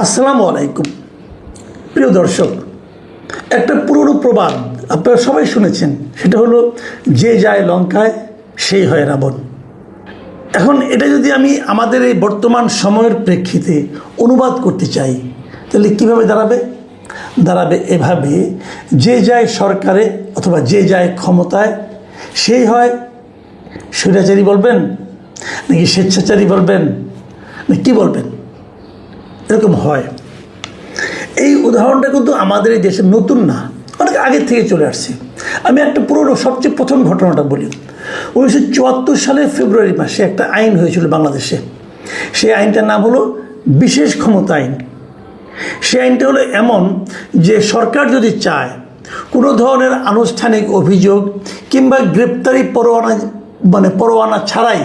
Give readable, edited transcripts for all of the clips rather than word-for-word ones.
আসসালামু আলাইকুম প্রিয় দর্শক, একটা পুরনো প্রবাদ আপনারা সবাই শুনেছেন, সেটা হলো যে যায় লঙ্কায় সেই হয় রাবণ। এখন এটা যদি আমি আমাদের এই বর্তমান সময়ের প্রেক্ষিতে অনুবাদ করতে চাই তাহলে কীভাবে দাঁড়াবে এভাবে, যে যায় সরকারে অথবা যে যায় ক্ষমতায় সেই হয় স্বৈরাচারী বলবেন নাকি স্বেচ্ছাচারী বলবেন না কি বলবেন, এরকম হয়। এই উদাহরণটা কিন্তু আমাদের এই দেশে নতুন না, অনেক আগের থেকে চলে আসছে। আমি একটা পুরনো সবচেয়ে প্রথম ঘটনাটা বলি। 1974 সালের ফেব্রুয়ারি মাসে একটা আইন হয়েছিল বাংলাদেশে। সেই আইনটার নাম হলো বিশেষ ক্ষমতা আইন। সেই আইনটা হলো এমন যে সরকার যদি চায় কোনো ধরনের আনুষ্ঠানিক অভিযোগ কিংবা গ্রেপ্তারি পরোয়ানা ছাড়াই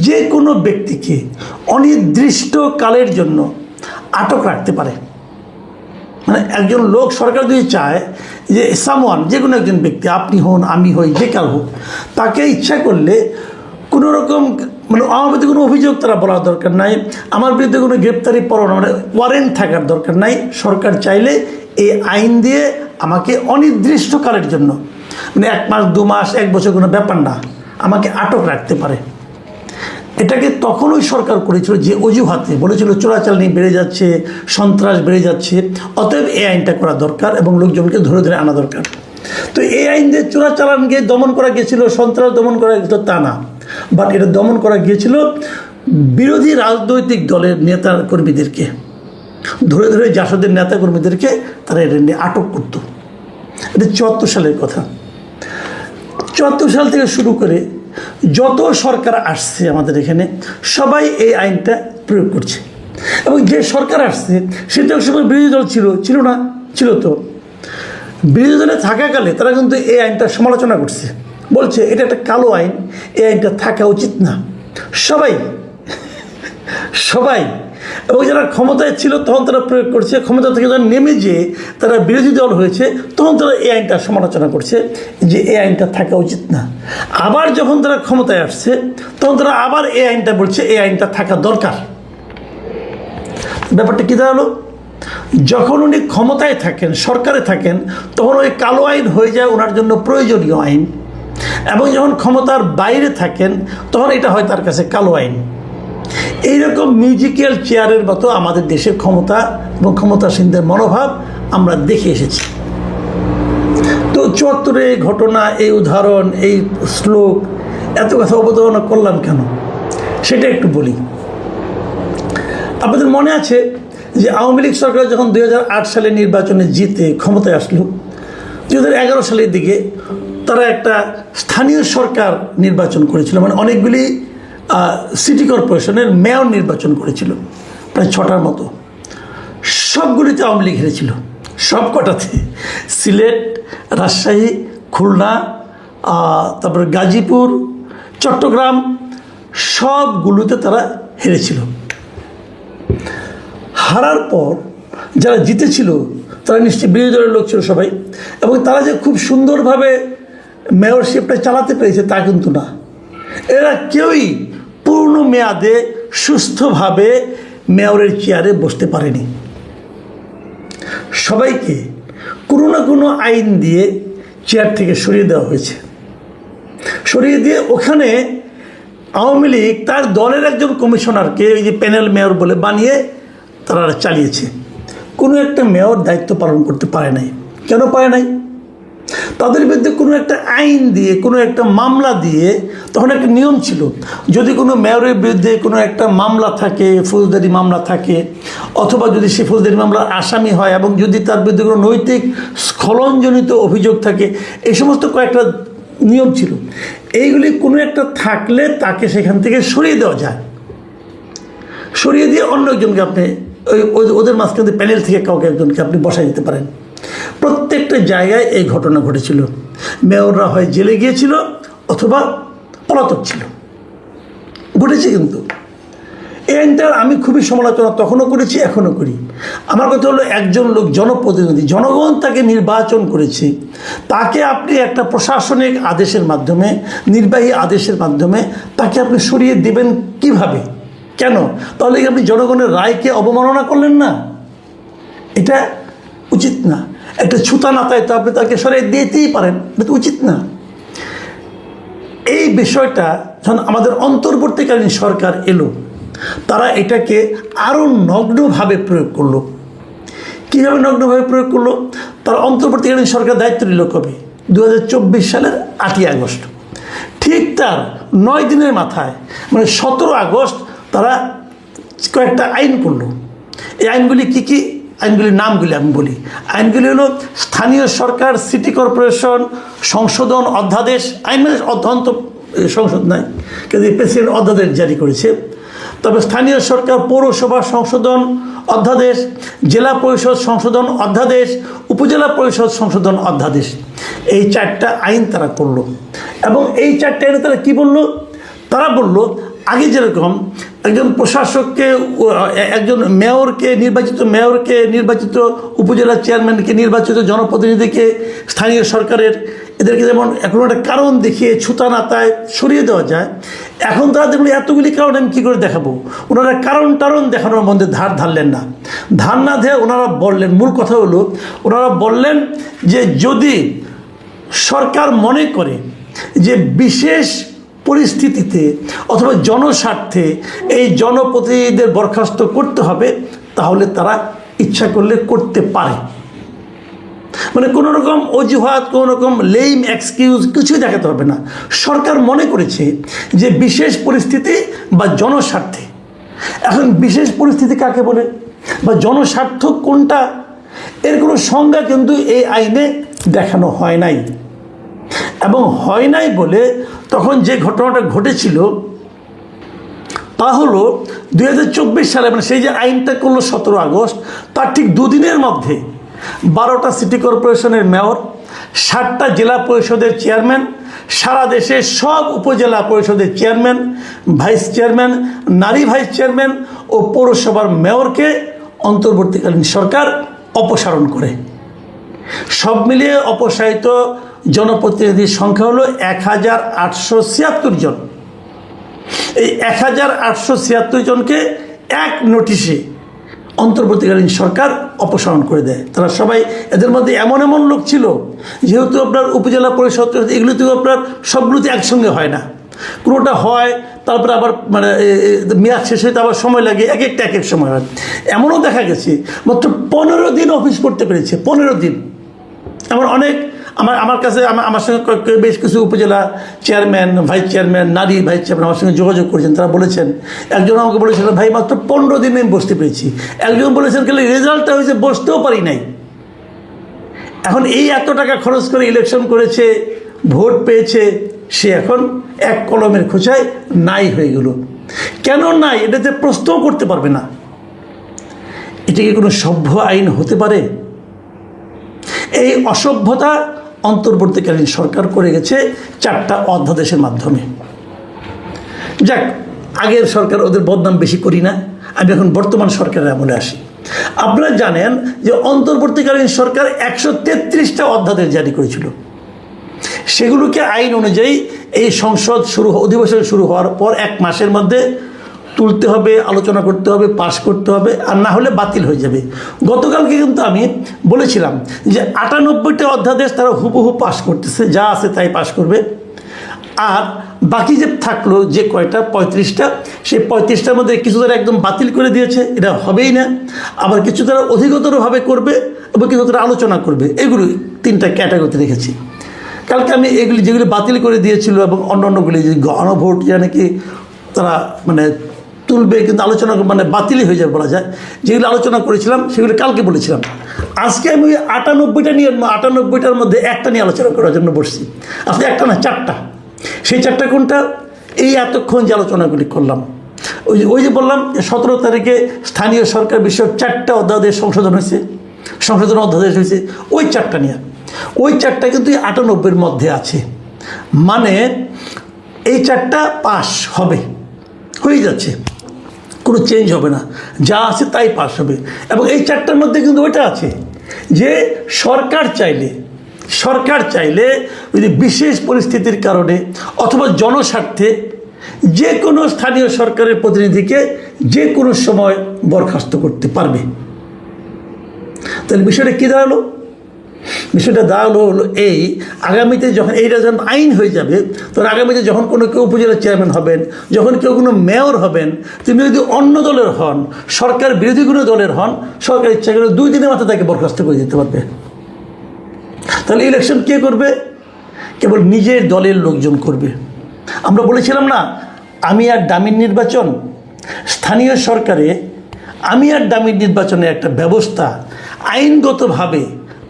যে কোনো ব্যক্তিকে অনির্দিষ্টকালের জন্য আটক রাখতে পারে। মানে একজন লোক, সরকার যদি চায় যে সামওয়ান, যে কোনো একজন ব্যক্তি, আপনি হন আমি হই যে কার হোক, তাকে ইচ্ছা করলে কোনো রকম আমার বিরুদ্ধে কোনো অভিযোগ তারা বলার দরকার নাই, আমার বিরুদ্ধে কোনো গ্রেপ্তারি পরোয়ানা ওয়ারেন্ট থাকার দরকার নাই। সরকার চাইলে এই আইন দিয়ে আমাকে অনির্দিষ্টকালের জন্য, 1 মাস 2 মাস 1 বছর কোনো ব্যাপার না, আমাকে আটক রাখতে পারে। এটাকে তখনই সরকার করেছিল যে অজুহাতে বলেছিল চোরাচালানি বেড়ে যাচ্ছে, সন্ত্রাস বেড়ে যাচ্ছে, অতএব এই আইনটা করা দরকার এবং লোকজনকে ধরে ধরে আনা দরকার। তো এই আইন দিয়ে চোরাচালানকে দমন করা গিয়েছিল, সন্ত্রাস দমন করা গিয়েছিল তা না, বাট এটা দমন করা গিয়েছিল বিরোধী রাজনৈতিক দলের নেতা কর্মীদেরকে ধরে ধরে, জাসদের নেতা কর্মীদেরকে তারা এটা নিয়ে আটক করত। এটা 74 সালের কথা। 74 সাল থেকে শুরু করে যত সরকার আসছে আমাদের এখানে সবাই এই আইনটা প্রয়োগ করছে। এবং যে সরকার আসছে সেটা সময় বিরোধী দল ছিল না, ছিল তো। বিরোধী দলে থাকাকালে তারা কিন্তু এই আইনটা সমালোচনা করছে, বলছে এটা একটা কালো আইন, এই আইনটা থাকা উচিত না। সবাই এবং যারা ক্ষমতায় ছিল তখন তারা প্রয়োগ করছে, ক্ষমতা থেকে যখন নেমে যেয়ে তারা বিরোধী দল হয়েছে তখন তারা এই আইনটা সমালোচনা করছে যে এই আইনটা থাকা উচিত না। আবার যখন তারা ক্ষমতায় আসছে তখন তারা আবার এই আইনটা বলছে এই আইনটা থাকা দরকার। ব্যাপারটা কী দাঁড়ালো, যখন উনি ক্ষমতায় থাকেন, সরকারে থাকেন, তখন ওই কালো আইন হয়ে যায় ওনার জন্য প্রয়োজনীয় আইন, এবং যখন ক্ষমতার বাইরে থাকেন তখন এটা হয় তার কাছে কালো আইন। এইরকম মিউজিক্যাল চেয়ারের মতো আমাদের দেশের ক্ষমতা এবং ক্ষমতাসীনদের মনোভাব আমরা দেখে এসেছি। তো 74-এ এই ঘটনা, এই উদাহরণ, এই শ্লোক, এত কথা অবতারণা করলাম কেন সেটা একটু বলি। আপনাদের মনে আছে যে আওয়ামী লীগ সরকার যখন 2008 সালে নির্বাচনে জিতে ক্ষমতায় আসলো, 2011 সালের দিকে তারা একটা স্থানীয় সরকার নির্বাচন করেছিল, মানে অনেকগুলি সিটি কর্পোরেশনের মেয়র নির্বাচন করেছিল, প্রায় 6টার মতো। সবগুলিতে আওয়ামী লীগ হেরেছিল, সব কটাতে। সিলেট, রাজশাহী, খুলনা, তারপরে গাজীপুর, চট্টগ্রাম, সবগুলোতে তারা হেরেছিল। হারার পর যারা জিতেছিল তারা নিশ্চয়ই বিরোধী দলের লোক ছিল সবাই, এবং তারা যে খুব সুন্দরভাবে মেয়রশিপটা চালাতে পেরেছে তা কিন্তু না। এরা কেউই পূর্ণ মেয়াদে সুস্থভাবে মেয়রের চেয়ারে বসতে পারেনি। সবাইকে কোনো না কোনো আইন দিয়ে চেয়ার থেকে সরিয়ে দেওয়া হয়েছে। সরিয়ে দিয়ে ওখানে আওয়ামী লীগ তার দলের একজন কমিশনারকে ওই যে প্যানেল মেয়র বলে বানিয়ে তারা চালিয়েছে। কোনো একটা মেয়র দায়িত্ব পালন করতে পারে নাই। কেন পারে নাই? তাদের বিরুদ্ধে কোনো একটা আইন দিয়ে, কোনো একটা মামলা দিয়ে, তখন একটা নিয়ম ছিল, যদি কোনো মেয়রের বিরুদ্ধে কোনো একটা মামলা থাকে, ফৌজদারি মামলা থাকে, অথবা যদি সে ফৌজদারি মামলার আসামি হয় এবং যদি তার বিরুদ্ধে কোনো নৈতিক স্খলনজনিত অভিযোগ থাকে, এই সমস্ত কয়েকটা নিয়ম ছিল। এইগুলি কোনো একটা থাকলে তাকে সেখান থেকে সরিয়ে দেওয়া যায়। সরিয়ে দিয়ে অন্য একজনকে আপনি ওদের মাঝখানে প্যানেল থেকে কাউকে একজনকে আপনি বসাই দিতে পারেন। প্রত্যেকটা জায়গায় এই ঘটনা ঘটেছিল। মেয়ররা হয় জেলে গিয়েছিল অথবা পলাতক ছিল, ঘটেছে। কিন্তু এই আইনটার আমি খুবই সমালোচনা তখনও করেছি, এখনও করি। আমার কথা হলো, একজন লোক জনপ্রতিনিধি, জনগণ তাকে নির্বাচন করেছে, তাকে আপনি একটা প্রশাসনিক আদেশের মাধ্যমে, নির্বাহী আদেশের মাধ্যমে তাকে আপনি সরিয়ে দেবেন কিভাবে? কেন? তাহলে কি আপনি জনগণের রায়কে অবমাননা করলেন না? এটা উচিত না। একটা ছুতা নাতায় তো আপনি তাকে সরিয়ে দিতেই পারেন, এটা তো উচিত না। এই বিষয়টা যখন আমাদের অন্তর্বর্তীকালীন সরকার এলো, তারা এটাকে আরও নগ্নভাবে প্রয়োগ করলো। কীভাবে নগ্নভাবে প্রয়োগ করলো? তারা অন্তর্বর্তীকালীন সরকার দায়িত্ব নিল কবে? 2024 সালের 8ই আগস্ট। ঠিক তার 9 দিনের মাথায়, মানে 17 আগস্ট তারা কয়েকটা আইন করলো। এই আইনগুলি কী কী? আইনগুলির নামগুলি আমি বলি। আইনগুলি হলো স্থানীয় সরকার সিটি কর্পোরেশন সংশোধন অধ্যাদেশ। আইন মানে অধ্যয়ন তো সংসদ নাই, কিন্তু প্রেসিডেন্ট অধ্যাদেশ জারি করেছে। তবে স্থানীয় সরকার পৌরসভা সংশোধন অধ্যাদেশ, জেলা পরিষদ সংশোধন অধ্যাদেশ, উপজেলা পরিষদ সংশোধন অধ্যাদেশ, এই 4টা আইন তারা করলো। এবং এই 4টা আইনে তারা কী বললো? তারা বলল, আগে যেরকম একজন প্রশাসককে, একজন মেয়রকে নির্বাচিত উপজেলা চেয়ারম্যানকে নির্বাচিত জনপ্রতিনিধিকে স্থানীয় সরকারের এদেরকে যেমন এখন একটা কারণ দেখিয়ে ছুতা নাতায় সরিয়ে দেওয়া যায়, এখন তারা দেখুন এতগুলি কারণ আমি কী করে দেখাবো? ওনারা কারণ দেখানোর মধ্যে ধারলেন না। ধার না দিয়ে ওনারা বললেন, মূল কথা হলো ওনারা বললেন যে যদি সরকার মনে করে যে বিশেষ পরিস্থিতিতে অথবা জনস্বার্থে এই জনপ্রতিনিধিদের বরখাস্ত করতে হবে, তাহলে তারা ইচ্ছা করলে করতে পারে। মানে কোনো রকম অজুহাত, কোনো রকম লেম এক্সকিউজ কিছুই দেখাতে হবে না। সরকার মনে করেছে যে বিশেষ পরিস্থিতি বা জনস্বার্থে। এখন বিশেষ পরিস্থিতি কাকে বলে বা জনস্বার্থ কোনটা, এর কোনো সংজ্ঞা কিন্তু এই আইনে দেখানো হয় নাই। এবং হয় নাই বলে তখন যে ঘটনাটা ঘটেছিল তা হলো 2024 সালে, মানে সেই যে আইনটা করলো 17 আগস্ট, তার ঠিক 2 দিনের মধ্যে 12টা সিটি কর্পোরেশনের মেয়র, 7টা জেলা পরিষদের চেয়ারম্যান, সারা দেশে সব উপজেলা পরিষদের চেয়ারম্যান, ভাইস চেয়ারম্যান, নারী ভাইস চেয়ারম্যান ও পৌরসভার মেয়রকে অন্তর্বর্তীকালীন সরকার অপসারণ করে। সব মিলিয়ে অপসারিত জনপ্রতিনিধির সংখ্যা হলো 1876 জন। এই 1876 জনকে এক নোটিশে অন্তর্বর্তীকালীন সরকার অপসারণ করে দেয়। তারা সবাই, এদের মধ্যে এমন লোক ছিল, যেহেতু আপনার উপজেলা পরিষদ এগুলোতেও আপনার সবগুলোতে একসঙ্গে হয় না, কোনোটা হয় তারপরে আবার মানে মেয়াদ শেষ হইতে আবার সময় লাগে, এক এক সময় হয়। এমনও দেখা গেছে মাত্র 15 দিন অফিস করতে পেরেছে, 15 দিন। এমন অনেক আমার কাছে আমার সঙ্গে বেশ কিছু উপজেলা চেয়ারম্যান, ভাইস চেয়ারম্যান, নারী ভাইস চেয়ারম্যান আমার সঙ্গে যোগাযোগ করেছেন। তারা বলেছেন, একজন আমাকে বলেছিলেন, ভাই মাত্র 15 দিন আমি বসতে পেরেছি। একজন বলেছেন খালি রেজাল্টটা হয়েছে, বসতেও পারি নাই। এখন এই এত টাকা খরচ করে ইলেকশন করেছে, ভোট পেয়েছে, সে এখন এক কলমের খোঁচায় নাই হয়ে গেল। কেন নাই? এটাতে প্রশ্নও করতে পারবে না। এটা কি কোনো সভ্য আইন হতে পারে? এই অসভ্যতা অন্তর্বর্তীকালীন সরকার করে গেছে 4টা অধ্যাদেশের মাধ্যমে। যাক, আগের সরকার, ওদের বদনাম বেশি করি না, আমি এখন বর্তমান সরকারের আমলে আসি। আপনারা জানেন যে অন্তর্বর্তীকালীন সরকার 133টা অধ্যাদেশ জারি করেছিল। সেগুলোকে আইন অনুযায়ী এই সংসদ অধিবেশন শুরু হওয়ার পর 1 মাসের মধ্যে তুলতে হবে, আলোচনা করতে হবে, পাশ করতে হবে, আর না হলে বাতিল হয়ে যাবে। গতকালকে কিন্তু আমি বলেছিলাম যে 98টা অধ্যাদেশ তারা হুবহু পাশ করতেছে, যা আছে তাই পাশ করবে। আর বাকি যে থাকলো যে কয়টা 35টা, সেই 35টার মধ্যে কিছু তারা একদম বাতিল করে দিয়েছে, এটা হবেই না। আবার কিছু তারা অধিকতরভাবে করবে এবং কিছু তারা আলোচনা করবে। এগুলো 3টা ক্যাটাগরিতে রেখেছি। কালকে আমি এগুলি যেগুলি বাতিল করে দিয়েছিল এবং অন্যান্যগুলি যে গণভোট যা নাকি তারা মানে তুলবে, কিন্তু আলোচনা মানে বাতিলই হয়ে যাবে বলা যায়, যেগুলো আলোচনা করেছিলাম সেগুলো কালকে বলেছিলাম। আজকে আমি 98টা নিয়ে 98টার মধ্যে একটা নিয়ে আলোচনা করার জন্য বসছি। আসলে একটা না, 4টা। সেই 4টা কোনটা? এই এতক্ষণ যে আলোচনাগুলি করলাম, ওই যে বললাম যে 17 তারিখে স্থানীয় সরকার বিষয়ক 4টা অধ্যাদেশ সংশোধন অধ্যাদেশ হয়েছে, ওই 4টা নিয়ে। ওই 4টা কিন্তু 98-এর মধ্যে আছে, মানে এই 4টা পাস হবে, হয়ে যাচ্ছে, কোনো চেঞ্জ হবে না, যা আছে তাই পাস হবে। এবং এই 4টার মধ্যে কিন্তু ওইটা আছে যে সরকার চাইলে যদি বিশেষ পরিস্থিতির কারণে অথবা জনস্বার্থে যে কোনো স্থানীয় সরকারের প্রতিনিধিকে যে কোনো সময় বরখাস্ত করতে পারবে। তাহলে বিষয়টা কী দাঁড়ালো? বিষয়টা দাঁড়ালো হলো এই, আগামীতে যখন এইটা যখন আইন হয়ে যাবে, তখন আগামীতে যখন কোনো কেউ উপজেলা চেয়ারম্যান হবেন, যখন কেউ কোনো মেয়র হবেন, তিনি যদি অন্য দলের হন, সরকার বিরোধী কোনো দলের হন, সরকার ইচ্ছা করে 2 দিনের মাথায় তাকে বরখাস্ত করে দিতে পারবে। তাহলে ইলেকশন কে করবে? কেবল নিজের দলের লোকজন করবে। আমরা বলেছিলাম না, আমি আর ডামির নির্বাচন, স্থানীয় সরকারে আমি আর ডামির নির্বাচনের একটা ব্যবস্থা আইনগতভাবে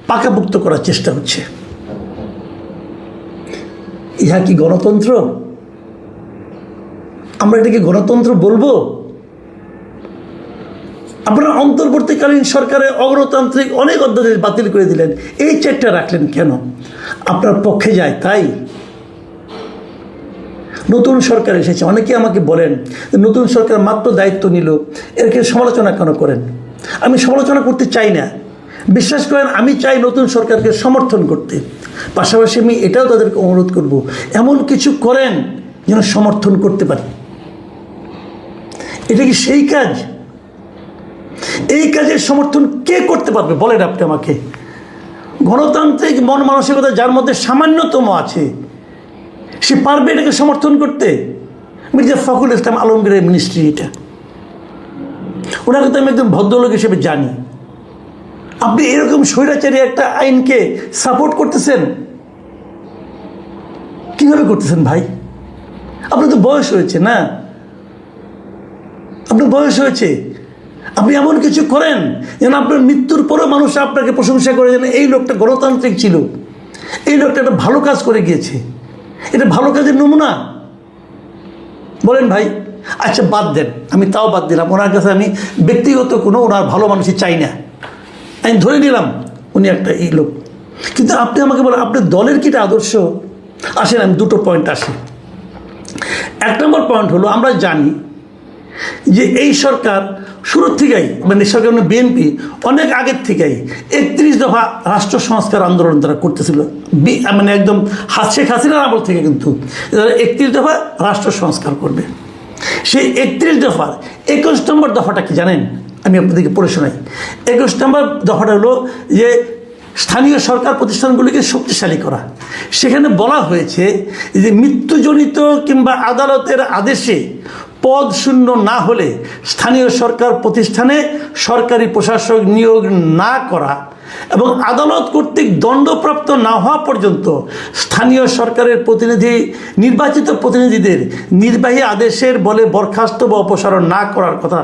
পাকাপোক্ত করার চেষ্টা হচ্ছে। ইহা কি গণতন্ত্র? আমরা এটাকে গণতন্ত্র বলবো? আপনারা অন্তর্বর্তীকালীন সরকারের অগণতান্ত্রিক অনেক অধ্যাদেশ বাতিল করে দিলেন, এই 4টা রাখলেন কেন? আপনার পক্ষে যায় তাই? নতুন সরকার এসেছে, অনেকে আমাকে বলেন নতুন সরকার মাত্র দায়িত্ব নিল, এরকে সমালোচনা কেন করেন? আমি সমালোচনা করতে চাই না, বিশ্বাস করেন আমি চাই নতুন সরকারকে সমর্থন করতে। পাশাপাশি আমি এটাও তাদেরকে অনুরোধ করব, এমন কিছু করেন যেন সমর্থন করতে পারি। এটা কি সেই কাজ? এই কাজের সমর্থন কে করতে পারবে বলেন আপনি আমাকে? গণতান্ত্রিক মন মানসিকতা যার মধ্যে সামান্যতম আছে, সে পারবে এটাকে সমর্থন করতে? মির্জা ফখরুল ইসলাম আলমগীরের মিনিস্ট্রি এটা, ওনাকে তো আমি একদম ভদ্রলোক হিসেবে জানি। আপনি এরকম স্বৈরাচারী একটা আইনকে সাপোর্ট করতেছেন? কিভাবে করতেছেন ভাই? আপনার তো বয়স হয়েছে না, আপনার বয়স হয়েছে, আপনি এমন কিছু করেন যেন আপনার মৃত্যুর পরেও মানুষ আপনাকে প্রশংসা করে, যেন এই লোকটা গণতান্ত্রিক ছিল, এই লোকটা একটা ভালো কাজ করে গিয়েছে। এটা ভালো কাজের নমুনা বলেন ভাই? আচ্ছা বাদ দেন, আমি তাও বাদ দিলাম, ওনার কাছে আমি ব্যক্তিগত কোনো ওনার ভালো মানুষই চাই না, আমি ধরে নিলাম উনি একটা এই লোক। কিন্তু আপনি আমাকে বলেন আপনার দলের কি আদর্শ? আসেন আমি 2টো পয়েন্ট আসি। 1 নম্বর পয়েন্ট হলো, আমরা জানি যে এই সরকার শুরুর থেকেই, মানে সরকার মানে বিএনপি অনেক আগের থেকেই 31 দফা রাষ্ট্র সংস্কার আন্দোলন তারা করতেছিল, মানে একদম শেখ হাসিনার আমল থেকে কিন্তু 31 দফা রাষ্ট্র সংস্কার করবে। সেই 31 দফার 21 নম্বর দফাটা কি জানেন? আমি আপনাদেরকে পড়ে শোনাই। 21 নম্বর দফাটা হলো যে স্থানীয় সরকার প্রতিষ্ঠানগুলিকে শক্তিশালী করা। সেখানে বলা হয়েছে যে মৃত্যুজনিত কিংবা আদালতের আদেশে পদ শূন্য না হলে স্থানীয় সরকার প্রতিষ্ঠানে সরকারি প্রশাসক নিয়োগ না করা এবং আদালত কর্তৃক দণ্ডপ্রাপ্ত না হওয়া পর্যন্ত স্থানীয় সরকারের প্রতিনিধি, নির্বাচিত প্রতিনিধিদের নির্বাহী আদেশের বলে বরখাস্ত বা অপসারণ না করার কথা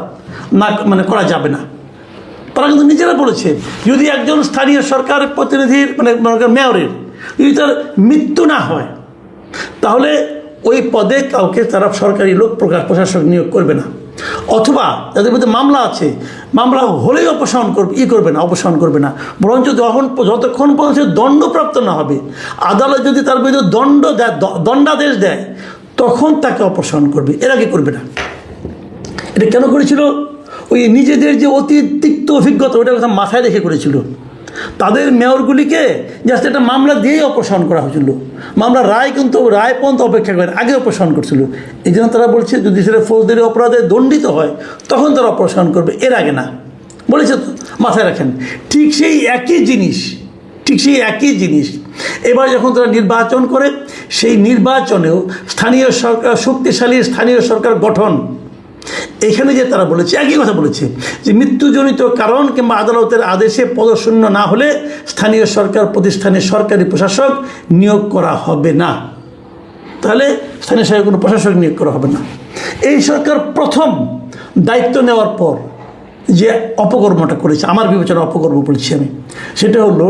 না, মানে করা যাবে না। তারা কিন্তু নিজেরা বলেছে, যদি একজন স্থানীয় সরকার প্রতিনিধির মানে মেয়রের যদি তার মৃত্যু না হয়, তাহলে ওই পদে কাউকে তারা সরকারি লোক প্রশাসক নিয়োগ করবে না। অথবা যাদের মধ্যে মামলা আছে, মামলা হলেই অপসারণ করবে না, অপসারণ করবে না, বরঞ্চ যতক্ষণ পর্যন্ত দণ্ডপ্রাপ্ত না হবে, আদালত যদি তার বিরুদ্ধে দণ্ডাদেশ দেয় তখন তাকে অপসারণ করবে, এর আগে করবে না। এটা কেন করেছিল? ওই নিজেদের যে অতি তিক্ত অভিজ্ঞতা ওটার কথা মাথায় রেখে করেছিল। তাদের মেয়রগুলিকে জাস্ট একটা মামলা দিয়েই অপসারণ করা হয়েছিল, মামলা রায় কিন্তু রায় পর্যন্ত অপেক্ষা করে আগে অপসারণ করছিল। এই জন্য তারা বলছে যদি সেটা ফৌজদারি অপরাধে দণ্ডিত হয় তখন তারা অপসারণ করবে, এর আগে না, বলেছে তো, মাথায় রাখেন। ঠিক সেই একই জিনিস এবার যখন তারা নির্বাচন করে, সেই নির্বাচনেও স্থানীয় সরকার, শক্তিশালী স্থানীয় সরকার গঠন, এখানে যে তারা বলেছে একই কথা বলেছে যে মৃত্যুজনিত কারণ কিংবা আদালতের আদেশে পদশূন্য না হলে স্থানীয় সরকার প্রতিষ্ঠানে সরকারি প্রশাসক নিয়োগ করা হবে না। তাহলে স্থানীয় সরকার কোনো প্রশাসক নিয়োগ করা হবে না। এই সরকার প্রথম দায়িত্ব নেওয়ার পর যে অপকর্মটা করেছে, আমার বিবেচনা অপকর্ম বলছি আমি, সেটা হলো